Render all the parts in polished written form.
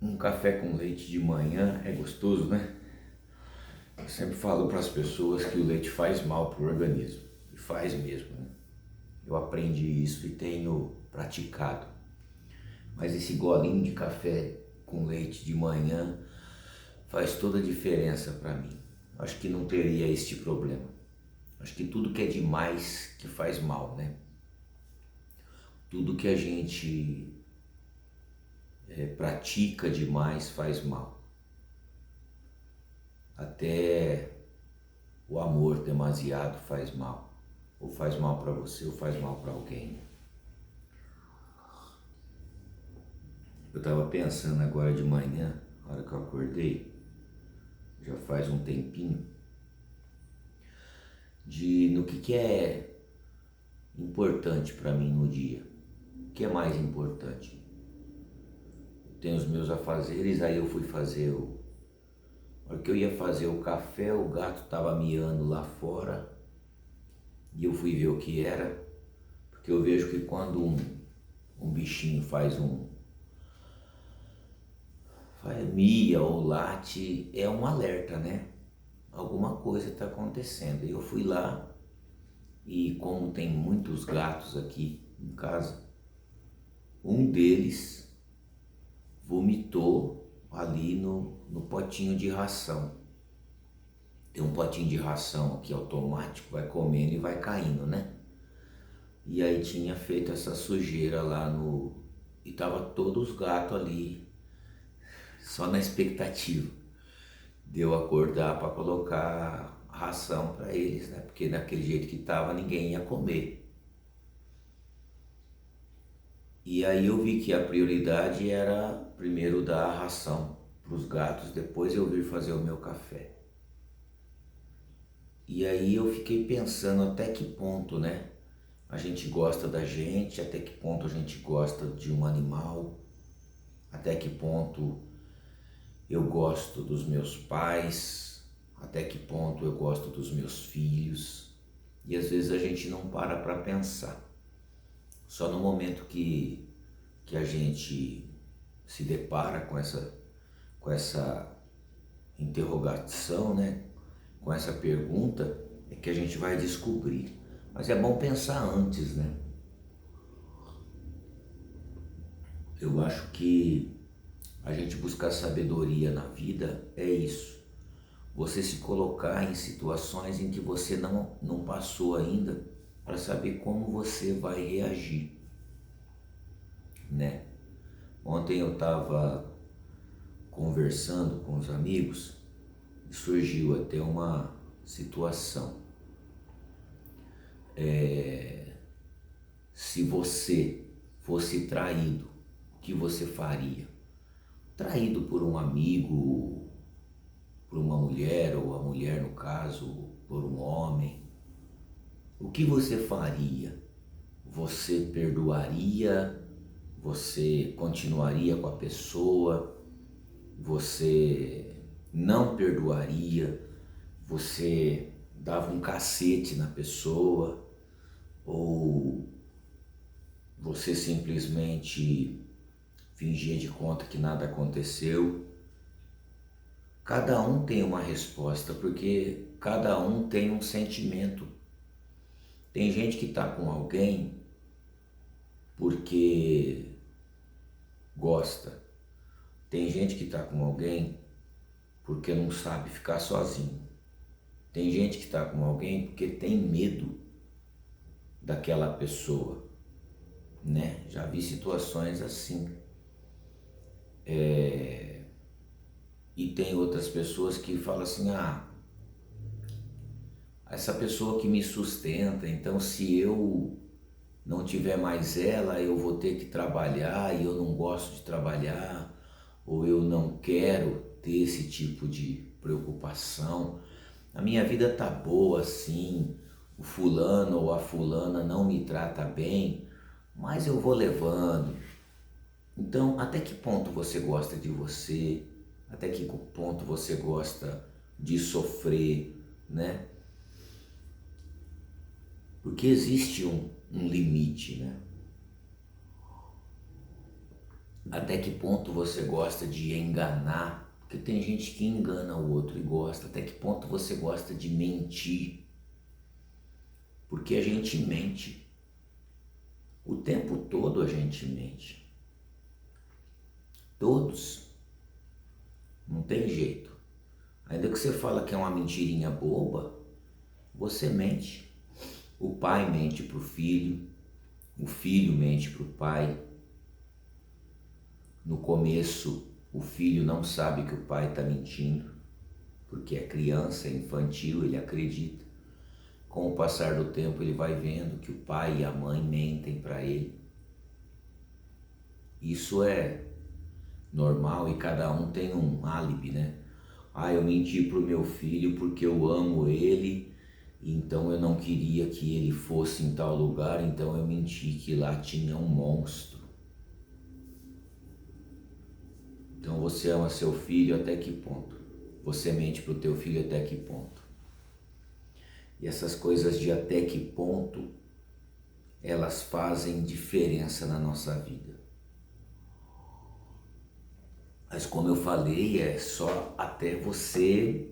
Um café com leite de manhã é gostoso, né? Eu sempre falo para as pessoas que o leite faz mal para o organismo. E faz mesmo, né? Eu aprendi isso e tenho praticado. Mas esse golinho de café com leite de manhã faz toda a diferença para mim. Acho que não teria este problema. Acho que tudo que é demais que faz mal, né? Tudo que a gente pratica demais faz mal. Até o amor demasiado faz mal. Ou faz mal para você ou faz mal para alguém. Eu estava pensando agora de manhã, na hora que eu acordei, já faz um tempinho, no que é importante para mim no dia. O que é mais importante? Tenho os meus afazeres, aí eu fui fazer na hora que eu ia fazer o café, o gato estava miando lá fora e eu fui ver o que era, porque eu vejo que quando um bichinho mia ou late, é um alerta, né? Alguma coisa está acontecendo. E eu fui lá e como tem muitos gatos aqui em casa, um deles vomitou ali no potinho de ração. Tem um potinho de ração aqui automático, vai comendo e vai caindo, né? E aí tinha feito essa sujeira lá e tava todos os gatos ali, só na expectativa de eu acordar para colocar ração para eles, né? Porque daquele jeito que tava ninguém ia comer. E aí eu vi que a prioridade era primeiro dar a ração para os gatos, depois eu vir fazer o meu café. E aí eu fiquei pensando até que ponto, né? A gente gosta da gente, até que ponto a gente gosta de um animal, até que ponto eu gosto dos meus pais, até que ponto eu gosto dos meus filhos. E às vezes a gente não para pensar. Só no momento que a gente se depara com essa interrogação, né? Com essa pergunta, é que a gente vai descobrir. Mas é bom pensar antes, né? Eu acho que a gente buscar sabedoria na vida é isso. Você se colocar em situações em que você não passou ainda para saber como você vai reagir, né? Ontem eu estava conversando com os amigos e surgiu até uma situação. Se você fosse traído, o que você faria? Traído por um amigo, por uma mulher, ou a mulher no caso, por um homem, o que você faria? Você perdoaria? Você continuaria com a pessoa? Você não perdoaria? Você dava um cacete na pessoa? Ou você simplesmente fingia de conta que nada aconteceu? Cada um tem uma resposta, porque cada um tem um sentimento. Tem gente que está com alguém porque gosta. Tem gente que está com alguém porque não sabe ficar sozinho. Tem gente que está com alguém porque tem medo daquela pessoa, né? Já vi situações assim. E tem outras pessoas que falam assim, essa pessoa que me sustenta, então se eu não tiver mais ela, eu vou ter que trabalhar e eu não gosto de trabalhar, ou eu não quero ter esse tipo de preocupação. A minha vida tá boa assim, o fulano ou a fulana não me trata bem, mas eu vou levando. Então, até que ponto você gosta de você? Até que ponto você gosta de sofrer, né? Porque existe um limite, né? Até que ponto você gosta de enganar? Porque tem gente que engana o outro e gosta. Até que ponto você gosta de mentir? Porque a gente mente. O tempo todo a gente mente. Todos. Não tem jeito. Ainda que você fala que é uma mentirinha boba, você mente. O pai mente para o filho mente para o pai. No começo, o filho não sabe que o pai está mentindo, porque é criança, é infantil, ele acredita. Com o passar do tempo, ele vai vendo que o pai e a mãe mentem para ele. Isso é normal e cada um tem um álibi, né? Ah, eu menti pro meu filho porque eu amo ele, então eu não queria que ele fosse em tal lugar, então eu menti que lá tinha um monstro. Então você ama seu filho até que ponto? Você mente pro teu filho até que ponto? E essas coisas de até que ponto, elas fazem diferença na nossa vida. Mas como eu falei, é só até você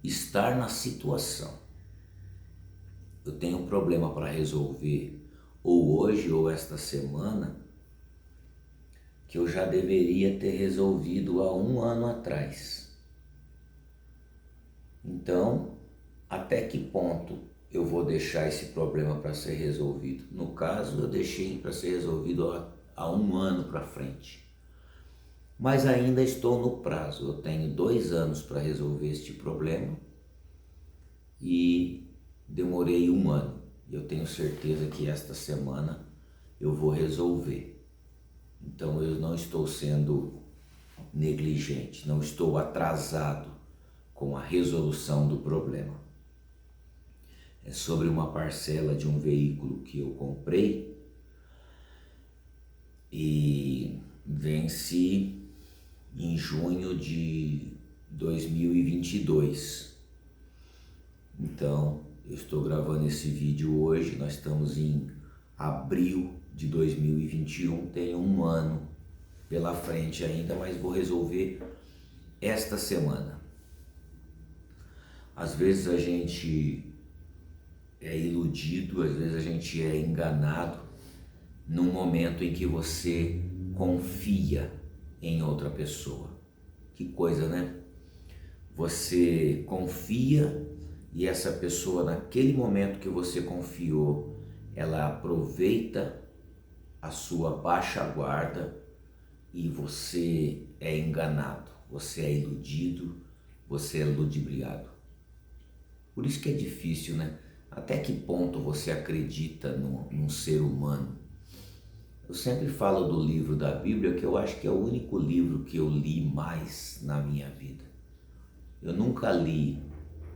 estar na situação. Eu tenho um problema para resolver ou hoje ou esta semana que eu já deveria ter resolvido há um ano atrás. Então, até que ponto eu vou deixar esse problema para ser resolvido? No caso, eu deixei para ser resolvido há um ano para frente. Mas ainda estou no prazo, eu tenho 2 anos para resolver este problema e demorei um ano. Eu tenho certeza que esta semana eu vou resolver. Então eu não estou sendo negligente, não estou atrasado com a resolução do problema. É sobre uma parcela de um veículo que eu comprei e vence em junho de 2022. Então, eu estou gravando esse vídeo hoje, nós estamos em abril de 2021, tenho um ano pela frente ainda, mas vou resolver esta semana. Às vezes a gente é iludido, às vezes a gente é enganado num momento em que você confia em outra pessoa. Que coisa, né? Você confia e essa pessoa, naquele momento que você confiou, ela aproveita a sua baixa guarda e você é enganado, você é iludido, você é ludibriado. Por isso que é difícil, né? Até que ponto você acredita num ser humano? Eu sempre falo do livro da Bíblia, que eu acho que é o único livro que eu li mais na minha vida. Eu nunca li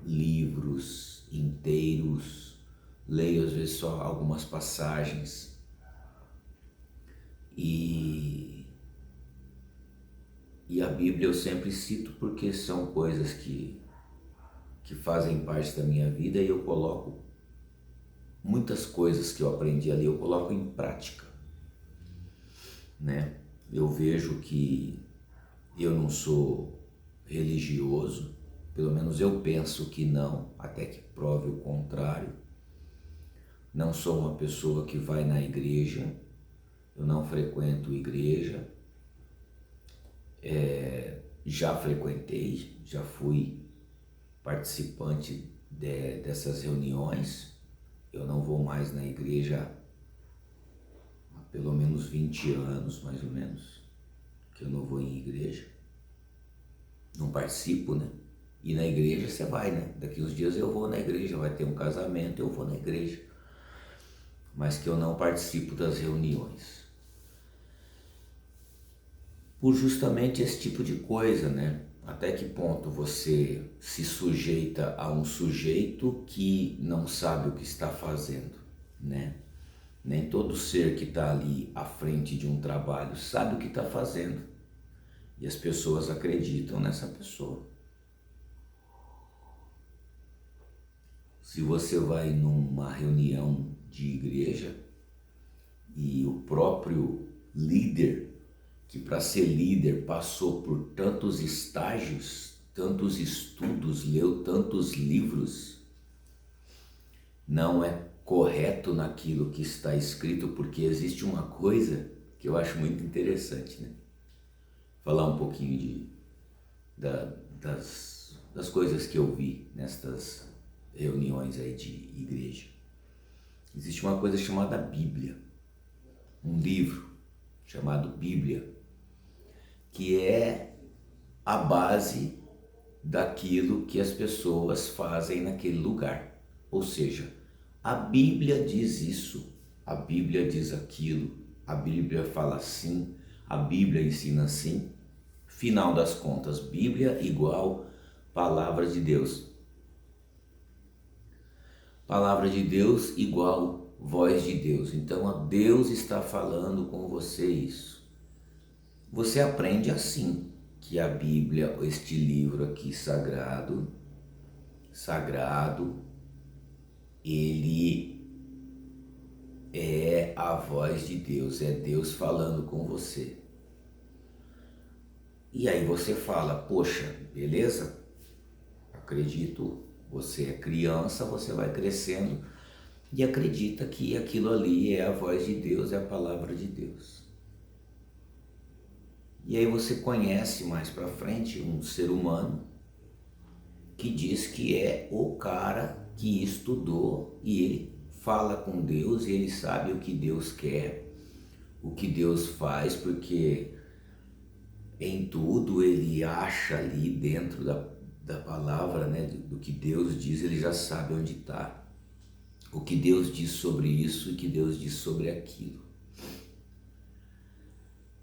livros inteiros, leio às vezes só algumas passagens. E a Bíblia eu sempre cito porque são coisas que fazem parte da minha vida e eu coloco muitas coisas que eu aprendi ali, eu coloco em prática, né? Eu vejo que eu não sou religioso, pelo menos eu penso que não, até que prove o contrário. Não sou uma pessoa que vai na igreja, eu não frequento igreja, já frequentei, já fui participante dessas reuniões. Eu não vou mais na igreja há pelo menos 20 anos, mais ou menos, que eu não vou em igreja. Não participo, né? E na igreja você vai, né? Daqui uns dias eu vou na igreja, vai ter um casamento, eu vou na igreja. Mas que eu não participo das reuniões. Por justamente esse tipo de coisa, né? Até que ponto você se sujeita a um sujeito que não sabe o que está fazendo, né? Nem todo ser que está ali à frente de um trabalho sabe o que está fazendo. E as pessoas acreditam nessa pessoa. Se você vai numa reunião de igreja e o próprio líder, que para ser líder passou por tantos estágios, tantos estudos, leu tantos livros, não é correto naquilo que está escrito, porque existe uma coisa que eu acho muito interessante, né? Falar um pouquinho das coisas que eu vi nestas reuniões aí de igreja. Existe uma coisa chamada Bíblia, um livro chamado Bíblia, que é a base daquilo que as pessoas fazem naquele lugar. Ou seja, a Bíblia diz isso, a Bíblia diz aquilo, a Bíblia fala assim, a Bíblia ensina assim. Final das contas, Bíblia igual Palavra de Deus. Palavra de Deus igual voz de Deus. Então, Deus está falando com você isso. Você aprende assim, que a Bíblia, este livro aqui sagrado, ele é a voz de Deus, é Deus falando com você. E aí você fala, poxa, beleza? Acredito, você é criança, você vai crescendo e acredita que aquilo ali é a voz de Deus, é a palavra de Deus. E aí você conhece mais pra frente um ser humano que diz que é o cara que estudou e ele fala com Deus e ele sabe o que Deus quer, o que Deus faz, porque em tudo ele acha ali dentro da palavra, né, do que Deus diz, ele já sabe onde está, o que Deus diz sobre isso e o que Deus diz sobre aquilo.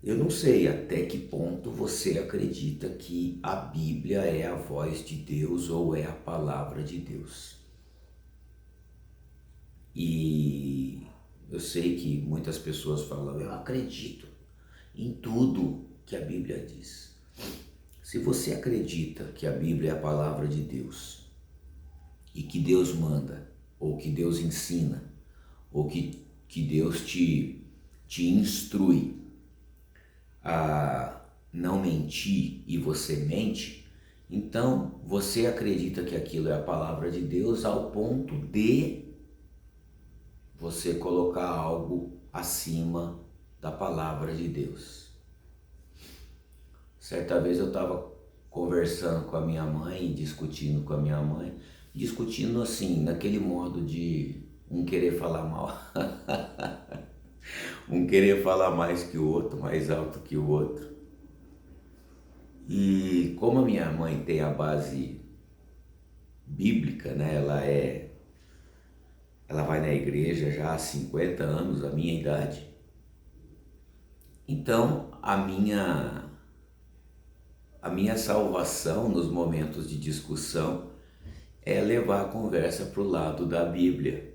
Eu não sei até que ponto você acredita que a Bíblia é a voz de Deus ou é a palavra de Deus. E eu sei que muitas pessoas falam, eu acredito em tudo que a Bíblia diz. Se você acredita que a Bíblia é a palavra de Deus e que Deus manda, ou que Deus ensina, ou que Deus te instrui a não mentir e você mente, então você acredita que aquilo é a palavra de Deus ao ponto de você colocar algo acima da palavra de Deus. Certa vez eu estava conversando com a minha mãe, discutindo com a minha mãe, discutindo assim, naquele modo de um querer falar mal, um querer falar mais que o outro, mais alto que o outro. E como a minha mãe tem a base bíblica, né? Ela vai na igreja já há 50 anos, a minha idade. Então, a minha salvação nos momentos de discussão é levar a conversa para o lado da Bíblia,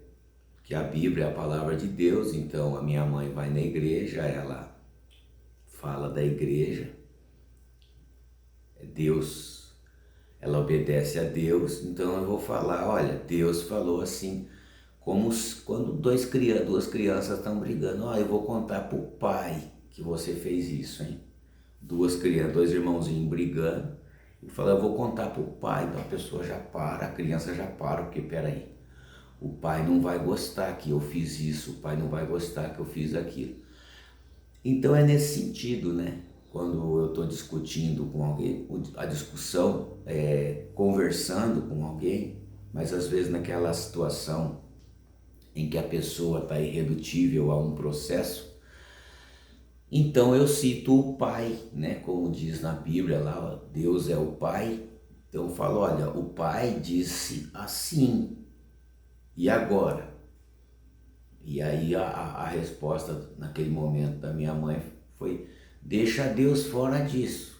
que a Bíblia é a palavra de Deus. Então a minha mãe vai na igreja, ela fala da igreja, Deus, ela obedece a Deus, então eu vou falar, olha, Deus falou assim, como quando duas crianças estão brigando, eu vou contar para o pai que você fez isso, hein? Dois irmãozinhos brigando, e fala, eu vou contar para o pai, então a pessoa já para, a criança já para, porque peraí, o pai não vai gostar que eu fiz isso, o pai não vai gostar que eu fiz aquilo. Então é nesse sentido, né? Quando eu estou discutindo com alguém, a discussão é conversando com alguém, mas às vezes naquela situação em que a pessoa está irredutível a um processo, então eu cito o Pai, né? Como diz na Bíblia lá, Deus é o Pai. Então eu falo, olha, o Pai disse assim, e agora? E aí a resposta naquele momento da minha mãe foi, deixa Deus fora disso,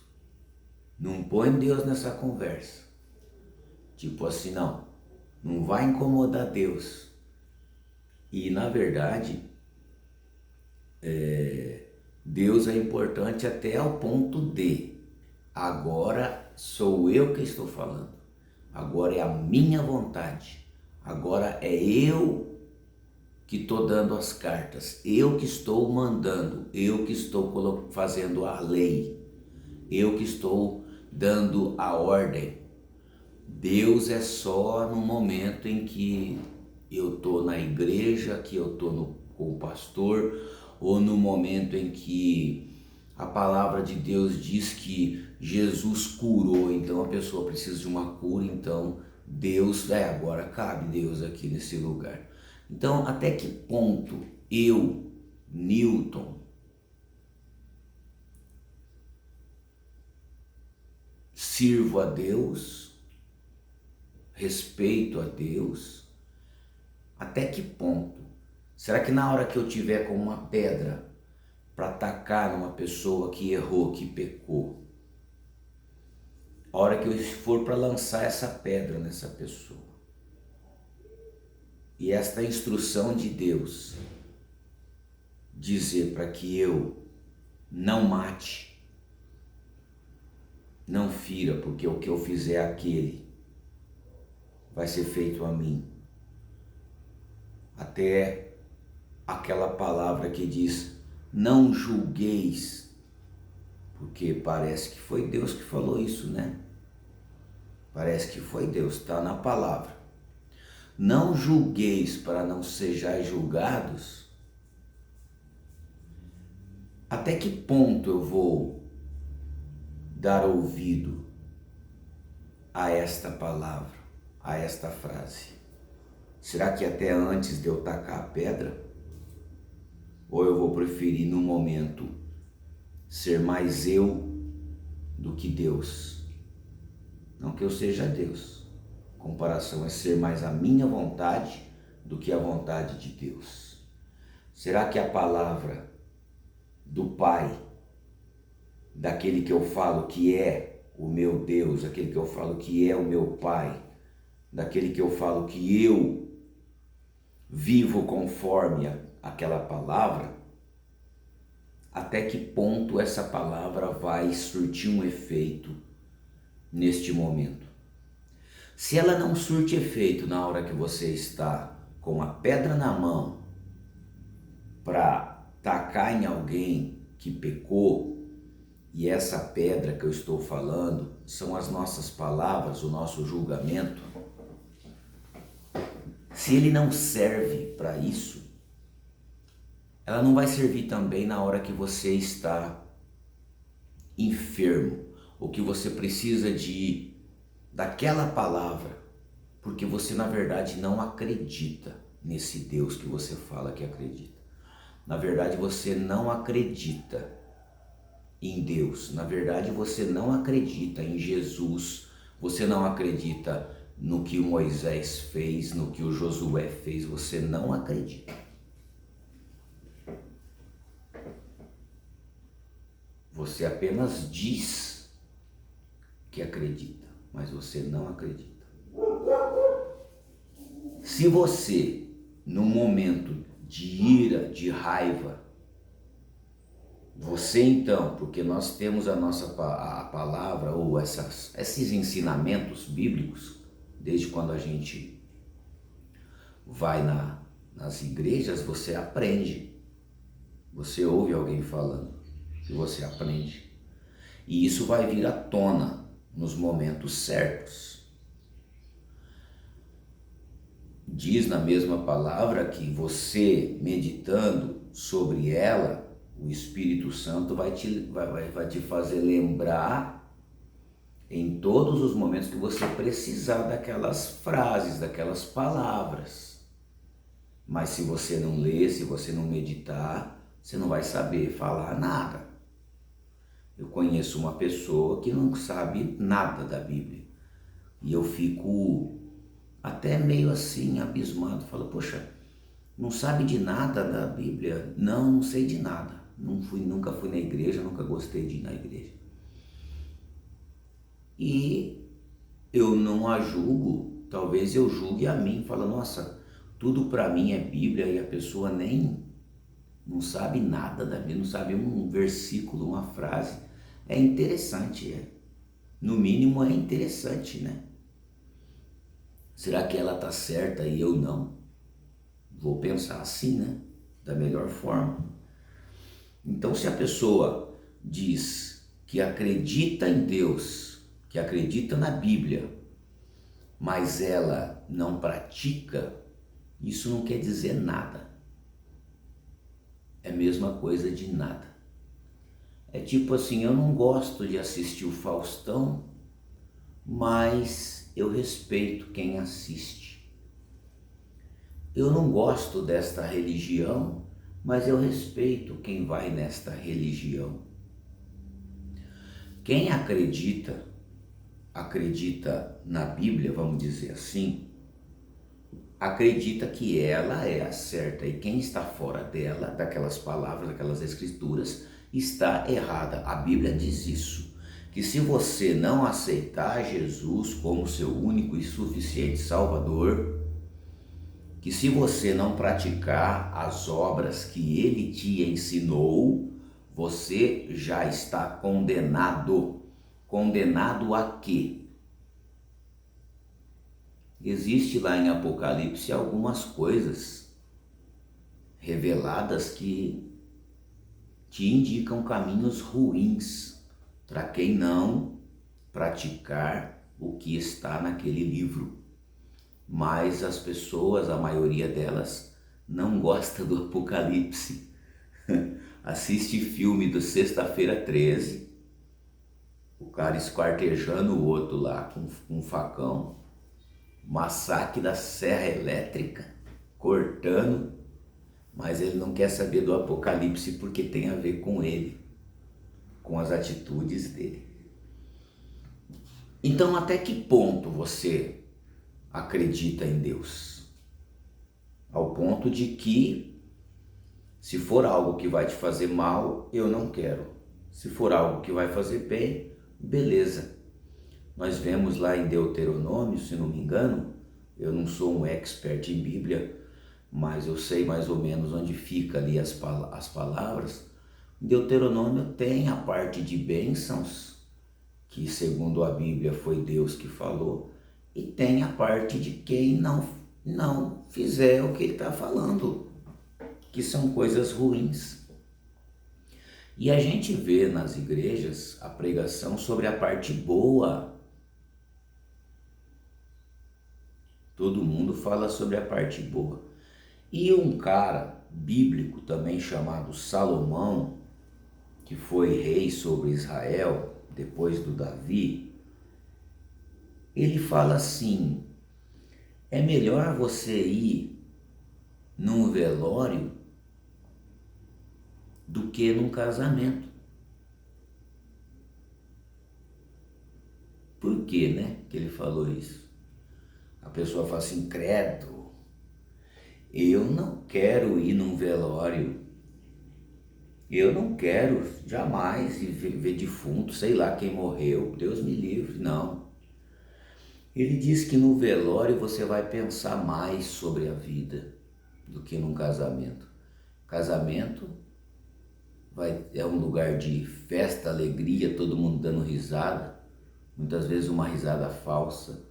não põe Deus nessa conversa. Tipo assim, não vai incomodar Deus. E na verdade, Deus é importante até ao ponto de, agora sou eu que estou falando, agora é a minha vontade, agora é eu que estou dando as cartas, eu que estou mandando, eu que estou fazendo a lei, eu que estou dando a ordem. Deus é só no momento em que eu estou na igreja, que eu estou com o pastor, ou no momento em que a palavra de Deus diz que Jesus curou, então a pessoa precisa de uma cura, então Deus, agora cabe Deus aqui nesse lugar. Então, até que ponto eu, Newton, sirvo a Deus, respeito a Deus? Até que ponto? Será que na hora que eu tiver com uma pedra para atacar numa pessoa que errou, que pecou, a hora que eu for para lançar essa pedra nessa pessoa, e esta instrução de Deus dizer para que eu não mate, não fira, porque o que eu fizer àquele vai ser feito a mim. Até aquela palavra que diz, não julgueis, porque parece que foi Deus que falou isso, né? Parece que foi Deus, está na palavra. Não julgueis para não sejais julgados. Até que ponto eu vou dar ouvido a esta palavra, a esta frase? Será que até antes de eu tacar a pedra? Ou eu vou preferir no momento ser mais eu do que Deus? Não que eu seja Deus. A comparação é ser mais a minha vontade do que a vontade de Deus. Será que a palavra do Pai, daquele que eu falo que é o meu Deus, aquele que eu falo que é o meu Pai, daquele que eu falo que eu vivo conforme aquela palavra, até que ponto essa palavra vai surtir um efeito neste momento? Se ela não surte efeito na hora que você está com a pedra na mão para tacar em alguém que pecou, e essa pedra que eu estou falando são as nossas palavras, o nosso julgamento, se ele não serve para isso, ela não vai servir também na hora que você está enfermo, ou que você precisa daquela palavra, porque você na verdade não acredita nesse Deus que você fala que acredita. Na verdade você não acredita em Deus, na verdade você não acredita em Jesus, você não acredita no que o Moisés fez, no que o Josué fez, você não acredita. Você apenas diz que acredita, mas você não acredita. Se você, no momento de ira, de raiva, você então, porque nós temos a palavra ou esses ensinamentos bíblicos, desde quando a gente vai nas igrejas, você aprende, você ouve alguém falando e você aprende. E isso vai vir à tona nos momentos certos. Diz na mesma palavra que você, meditando sobre ela, o Espírito Santo vai te fazer lembrar em todos os momentos que você precisar daquelas frases, daquelas palavras. Mas se você não ler, se você não meditar, você não vai saber falar nada. Eu conheço uma pessoa que não sabe nada da Bíblia. E eu fico até meio assim abismado. Falo, poxa, não sabe de nada da Bíblia? Não sei de nada. Nunca fui na igreja, nunca gostei de ir na igreja. E eu não a julgo, talvez eu julgue a mim, falo, nossa, tudo para mim é Bíblia, e a pessoa nem não sabe nada da Bíblia, não sabe um versículo, uma frase. É interessante, no mínimo é interessante, né? Será que ela está certa e eu não? Vou pensar assim, né? Da melhor forma. Então, se a pessoa diz que acredita em Deus, que acredita na Bíblia, mas ela não pratica, isso não quer dizer nada. É a mesma coisa de nada. É tipo assim, eu não gosto de assistir o Faustão, mas eu respeito quem assiste. Eu não gosto desta religião, mas eu respeito quem vai nesta religião. Quem acredita na Bíblia, vamos dizer assim, acredita que ela é a certa e quem está fora dela, daquelas palavras, daquelas escrituras, está errada. A Bíblia diz isso, que se você não aceitar Jesus como seu único e suficiente Salvador, que se você não praticar as obras que ele te ensinou, você já está condenado. Condenado a quê? Existe lá em Apocalipse algumas coisas reveladas que te indicam caminhos ruins para quem não praticar o que está naquele livro. Mas as pessoas, a maioria delas, não gosta do Apocalipse. Assiste filme do Sexta-feira 13, o cara esquartejando o outro lá com um facão, massacre da serra elétrica, cortando, mas ele não quer saber do Apocalipse porque tem a ver com ele, com as atitudes dele. Então, até que ponto você acredita em Deus? Ao ponto de que, se for algo que vai te fazer mal, eu não quero. Se for algo que vai fazer bem, beleza. Nós vemos lá em Deuteronômio, se não me engano, eu não sou um expert em Bíblia, mas eu sei mais ou menos onde fica ali as palavras. Em Deuteronômio tem a parte de bênçãos, que segundo a Bíblia foi Deus que falou, e tem a parte de quem não fizer o que ele está falando, que são coisas ruins. E a gente vê nas igrejas a pregação sobre a parte boa. Todo mundo fala sobre a parte boa. E um cara bíblico também chamado Salomão, que foi rei sobre Israel depois do Davi, ele fala assim: é melhor você ir num velório do que num casamento. Por que, né, que ele falou isso? A pessoa fala assim: credo, eu não quero ir num velório, eu não quero jamais ver defunto, sei lá quem morreu, Deus me livre, não. Ele diz que no velório você vai pensar mais sobre a vida do que num casamento. Casamento é um lugar de festa, alegria, todo mundo dando risada, muitas vezes uma risada falsa,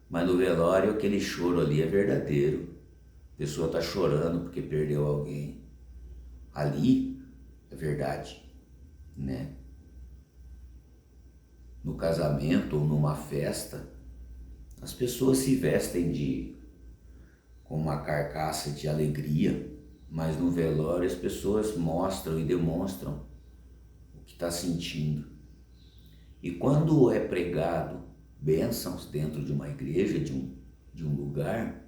mas no velório aquele choro ali é verdadeiro. A pessoa está chorando porque perdeu alguém. Ali é verdade, né? No casamento ou numa festa, as pessoas se vestem com uma carcaça de alegria, mas no velório as pessoas mostram e demonstram o que está sentindo. E quando é pregado bênçãos dentro de uma igreja, de um lugar,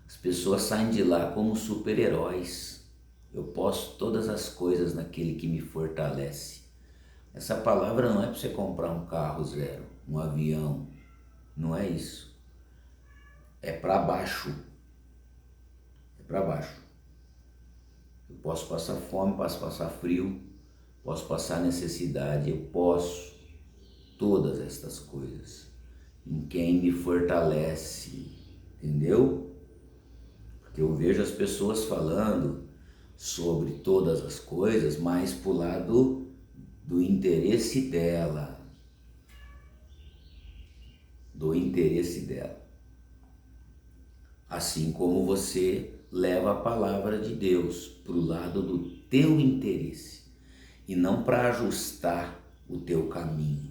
as pessoas saem de lá como super-heróis. Eu posso todas as coisas naquele que me fortalece. Essa palavra não é para você comprar um carro zero, um avião, não é isso. É para baixo. É para baixo. Eu posso passar fome, posso passar frio, posso passar necessidade, eu posso todas estas coisas em quem me fortalece, entendeu? Porque eu vejo as pessoas falando sobre todas as coisas, mas pro lado do interesse dela, assim como você leva a palavra de Deus para o lado do teu interesse e não para ajustar o teu caminho.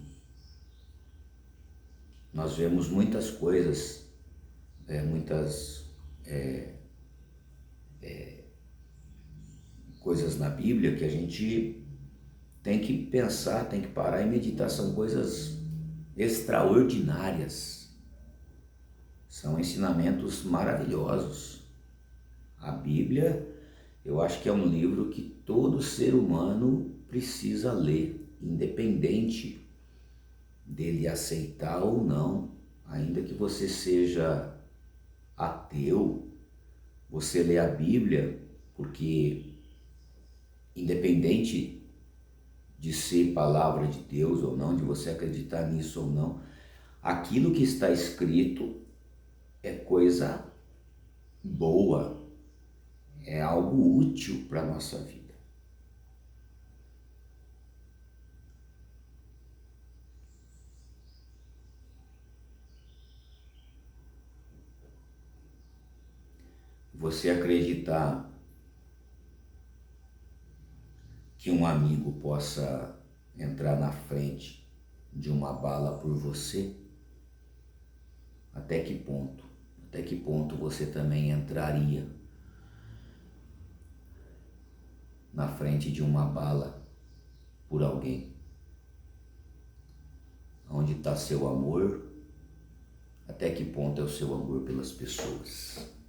Nós vemos muitas coisas, coisas na Bíblia que a gente tem que pensar, tem que parar e meditar. São coisas extraordinárias, são ensinamentos maravilhosos. A Bíblia, eu acho que é um livro que todo ser humano precisa ler, independente dele aceitar ou não. Ainda que você seja ateu, você lê a Bíblia, porque independente de ser palavra de Deus ou não, de você acreditar nisso ou não, aquilo que está escrito é coisa boa, é algo útil para a nossa vida. Você acreditar que um amigo possa entrar na frente de uma bala por você? Até que ponto? Até que ponto você também entraria na frente de uma bala por alguém? Onde está seu amor? Até que ponto é o seu amor pelas pessoas?